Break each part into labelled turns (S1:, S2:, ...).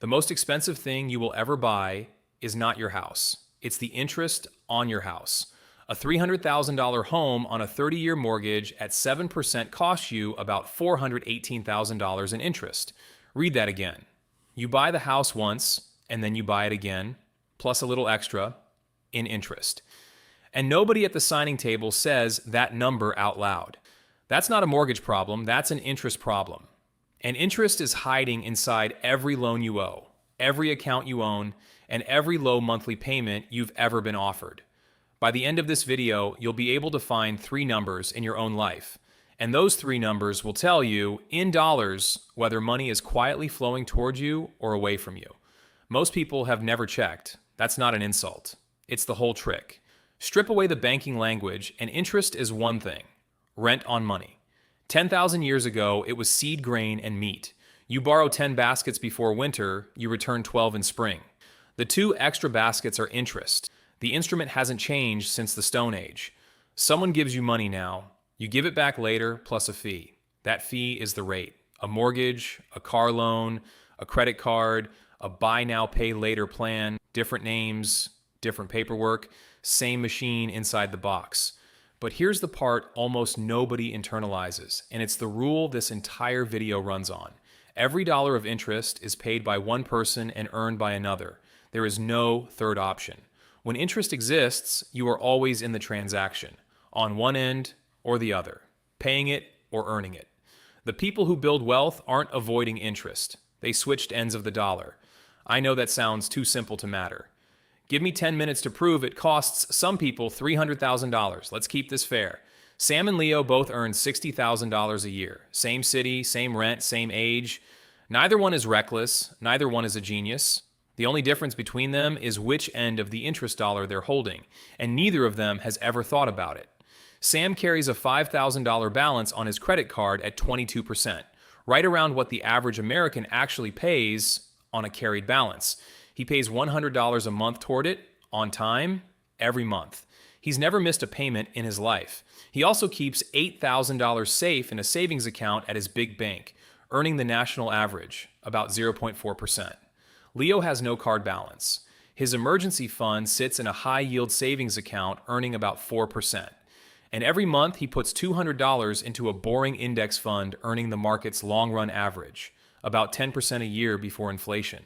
S1: The most expensive thing you will ever buy is not your house. It's the interest on your house. A $300,000 home on a 30-year mortgage at 7% costs you about $418,000 in interest. Read that again. You buy the house once, and then you buy it again, plus a little extra, in interest. And nobody at the signing table says that number out loud. That's not a mortgage problem, that's an interest problem. And interest is hiding inside every loan you owe, every account you own, and every low monthly payment you've ever been offered. By the end of this video, you'll be able to find 3 numbers in your own life. And those 3 numbers will tell you, in dollars, whether money is quietly flowing towards you or away from you. Most people have never checked. That's not an insult. It's the whole trick. Strip away the banking language, and interest is one thing: rent on money. 10,000 years ago, it was seed grain and meat. You borrow 10 baskets before winter, you return 12 in spring. The 2 extra baskets are interest. The instrument hasn't changed since the Stone Age. Someone gives you money now, you give it back later plus a fee. That fee is the rate. A mortgage, a car loan, a credit card, a buy now, pay later plan, different names, different paperwork, same machine inside the box. But here's the part almost nobody internalizes, and it's the rule this entire video runs on. Every dollar of interest is paid by one person and earned by another. There is no third option. When interest exists, you are always in the transaction, on one end or the other, paying it or earning it. The people who build wealth aren't avoiding interest. They switched ends of the dollar. I know that sounds too simple to matter. Give me 10 minutes to prove it costs some people $300,000. Let's keep this fair. Sam and Leo both earn $60,000 a year. Same city, same rent, same age. Neither one is reckless. Neither one is a genius. The only difference between them is which end of the interest dollar they're holding, and neither of them has ever thought about it. Sam carries a $5,000 balance on his credit card at 22%, right around what the average American actually pays on a carried balance. He pays $100 a month toward it, on time, every month. He's never missed a payment in his life. He also keeps $8,000 safe in a savings account at his big bank, earning the national average, about 0.4%. Leo has no card balance. His emergency fund sits in a high-yield savings account earning about 4%. And every month he puts $200 into a boring index fund earning the market's long-run average, about 10% a year before inflation.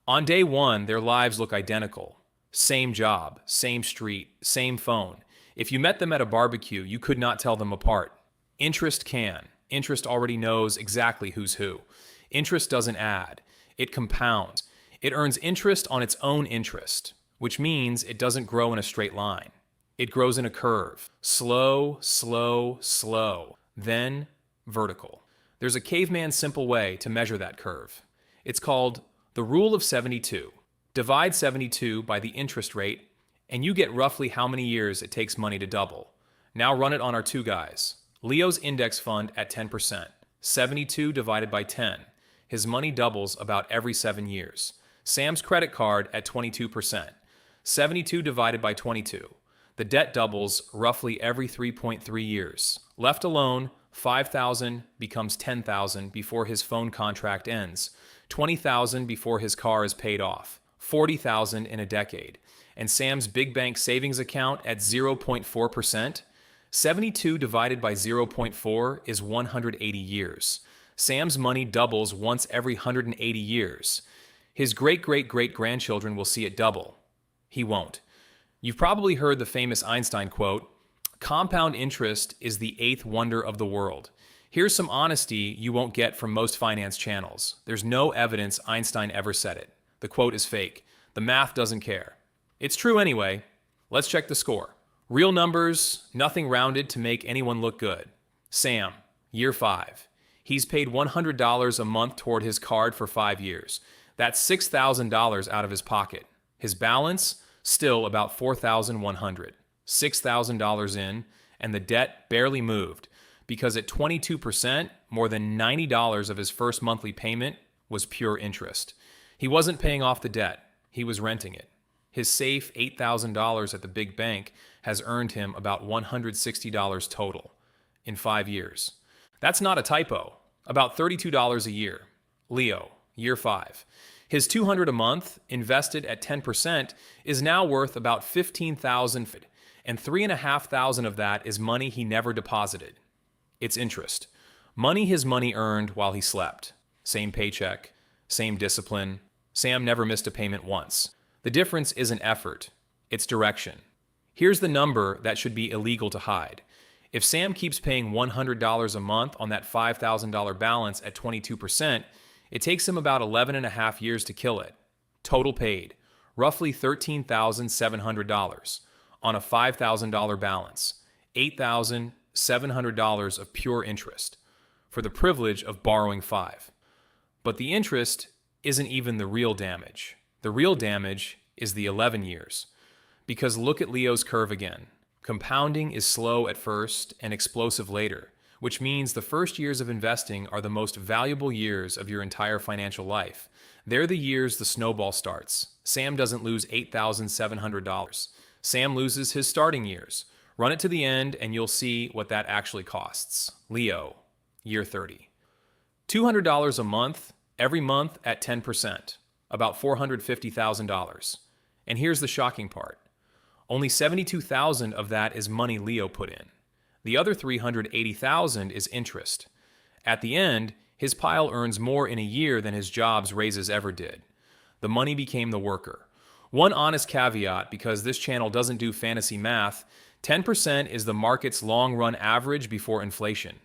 S1: On day one, their lives look identical. Same job, same street, same phone. If you met them at a barbecue, you could not tell them apart. Interest can. Interest already knows exactly who's who. Interest doesn't add. It compounds. It earns interest on its own interest, which means it doesn't grow in a straight line. It grows in a curve. Slow, slow, slow. Then vertical. There's a caveman simple way to measure that curve. It's called the rule of 72. Divide 72 by the interest rate, and you get roughly how many years it takes money to double. Now run it on our 2 guys. Leo's index fund at 10%. 72 divided by 10. His money doubles about every 7 years. Sam's credit card at 22%. 72 divided by 22. The debt doubles roughly every 3.3 years. Left alone, 5,000 becomes 10,000 before his phone contract ends. 20,000 before his car is paid off, 40,000 in a decade. And Sam's big bank savings account at 0.4%, 72 divided by 0.4 is 180 years. Sam's money doubles once every 180 years. His great-great-great-grandchildren will see it double. He won't. You've probably heard the famous Einstein quote, "Compound interest is the 8th wonder of the world." Here's some honesty you won't get from most finance channels. There's no evidence Einstein ever said it. The quote is fake. The math doesn't care. It's true anyway. Let's check the score. Real numbers, nothing rounded to make anyone look good. Sam, year 5. He's paid $100 a month toward his card for 5 years. That's $6,000 out of his pocket. His balance, still about $4,100. $6,000 in, and the debt barely moved, because at 22%, more than $90 of his first monthly payment was pure interest. He wasn't paying off the debt, he was renting it. His safe $8,000 at the big bank has earned him about $160 total in 5 years. That's not a typo, about $32 a year. Leo, year 5. His $200 a month, invested at 10%, is now worth about $15,000, and $3,500 of that is money he never deposited. It's interest. Money his money earned while he slept. Same paycheck, same discipline. Sam never missed a payment once. The difference isn't effort, it's direction. Here's the number that should be illegal to hide. If Sam keeps paying $100 a month on that $5,000 balance at 22%, it takes him about 11 and a half years to kill it. Total paid, roughly $13,700 on a $5,000 balance, $8,700 of pure interest for the privilege of borrowing $5. But the interest isn't even the real damage. The real damage is the 11 years. Because look at Leo's curve again. Compounding is slow at first and explosive later, which means the first years of investing are the most valuable years of your entire financial life. They're the years the snowball starts. Sam doesn't lose $8,700. Sam loses his starting years. Run it to the end and you'll see what that actually costs. Leo, year 30. $200 a month, every month at 10%, about $450,000. And here's the shocking part. Only $72,000 of that is money Leo put in. The other $380,000 is interest. At the end, his pile earns more in a year than his job's raises ever did. The money became the worker. One honest caveat, because this channel doesn't do fantasy math, 10% is the market's long-run average before inflation.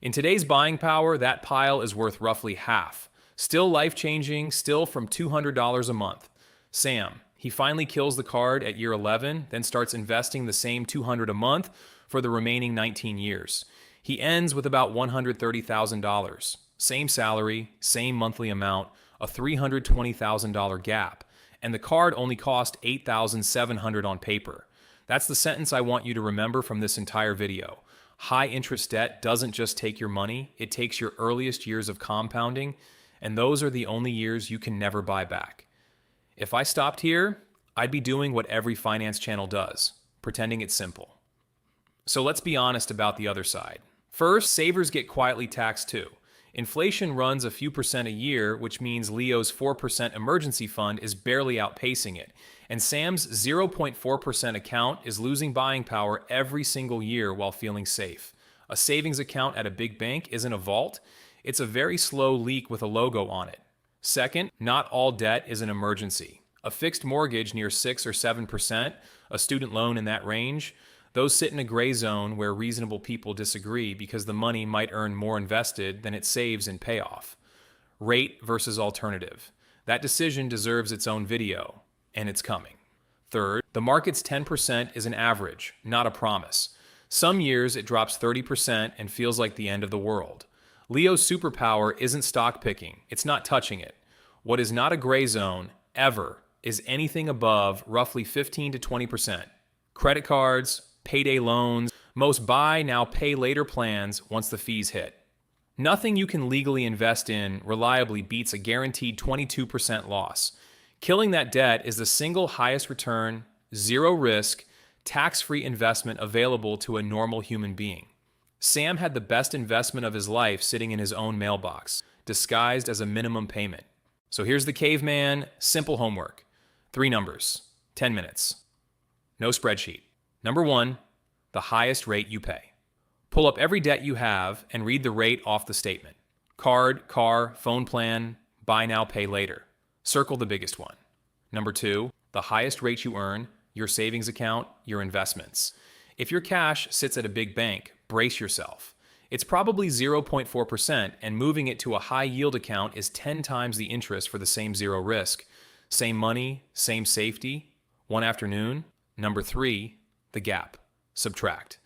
S1: In today's buying power, that pile is worth roughly half. Still life-changing, still from $200 a month. Sam, he finally kills the card at year 11, then starts investing the same $200 a month for the remaining 19 years. He ends with about $130,000. Same salary, same monthly amount, a $320,000 gap. And the card only cost $8,700 on paper. That's the sentence I want you to remember from this entire video. High interest debt doesn't just take your money, it takes your earliest years of compounding, and those are the only years you can never buy back. If I stopped here, I'd be doing what every finance channel does, pretending it's simple. So let's be honest about the other side. First, savers get quietly taxed too. Inflation runs a few percent a year, which means Leo's 4% emergency fund is barely outpacing it, and Sam's 0.4% account is losing buying power every single year while feeling safe. A savings account at a big bank isn't a vault, it's a very slow leak with a logo on it. Second, not all debt is an emergency. A fixed mortgage near 6 or 7%, a student loan in that range, those sit in a gray zone where reasonable people disagree because the money might earn more invested than it saves in payoff. Rate versus alternative. That decision deserves its own video, and it's coming. Third, the market's 10% is an average, not a promise. Some years it drops 30% and feels like the end of the world. Leo's superpower isn't stock picking, it's not touching it. What is not a gray zone, ever, is anything above roughly 15 to 20%. Credit cards, payday loans, most buy now pay later plans once the fees hit. Nothing you can legally invest in reliably beats a guaranteed 22% loss. Killing that debt is the single highest return, zero risk, tax-free investment available to a normal human being. Sam had the best investment of his life sitting in his own mailbox, disguised as a minimum payment. So here's the caveman, simple homework. 3 numbers, 10 minutes. No spreadsheet. Number 1, the highest rate you pay. Pull up every debt you have and read the rate off the statement. Card, car, phone plan, buy now, pay later. Circle the biggest one. Number 2, the highest rate you earn, your savings account, your investments. If your cash sits at a big bank, brace yourself. It's probably 0.4%, and moving it to a high yield account is 10 times the interest for the same zero risk. Same money, same safety. One afternoon. Number 3, the gap. Subtract.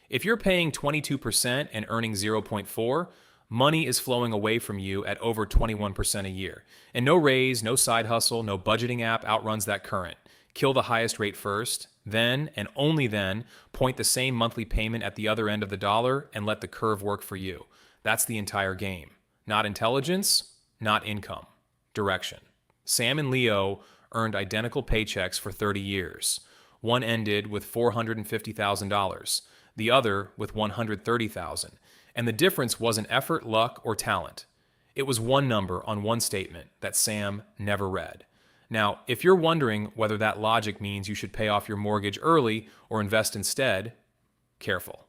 S1: If you're paying 22% and earning 0.4, money is flowing away from you at over 21% a year. And no raise, no side hustle, no budgeting app outruns that current. Kill the highest rate first, then, and only then, point the same monthly payment at the other end of the dollar and let the curve work for you. That's the entire game. Not intelligence, not income. Direction. Sam and Leo earned identical paychecks for 30 years. One ended with $450,000, the other with $130,000. And the difference wasn't effort, luck, or talent. It was one number on one statement that Sam never read. Now, if you're wondering whether that logic means you should pay off your mortgage early or invest instead, careful.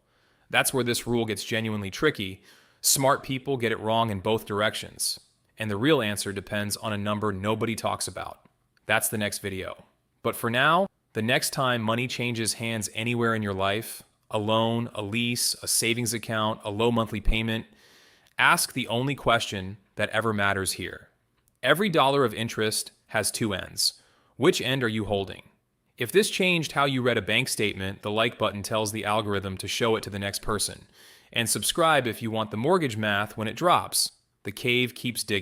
S1: That's where this rule gets genuinely tricky. Smart people get it wrong in both directions, and the real answer depends on a number nobody talks about. That's the next video. But for now, the next time money changes hands anywhere in your life, a loan, a lease, a savings account, a low monthly payment, ask the only question that ever matters here. Every dollar of interest has two ends. Which end are you holding? If this changed how you read a bank statement, the like button tells the algorithm to show it to the next person. And subscribe if you want the mortgage math when it drops. The cave keeps digging.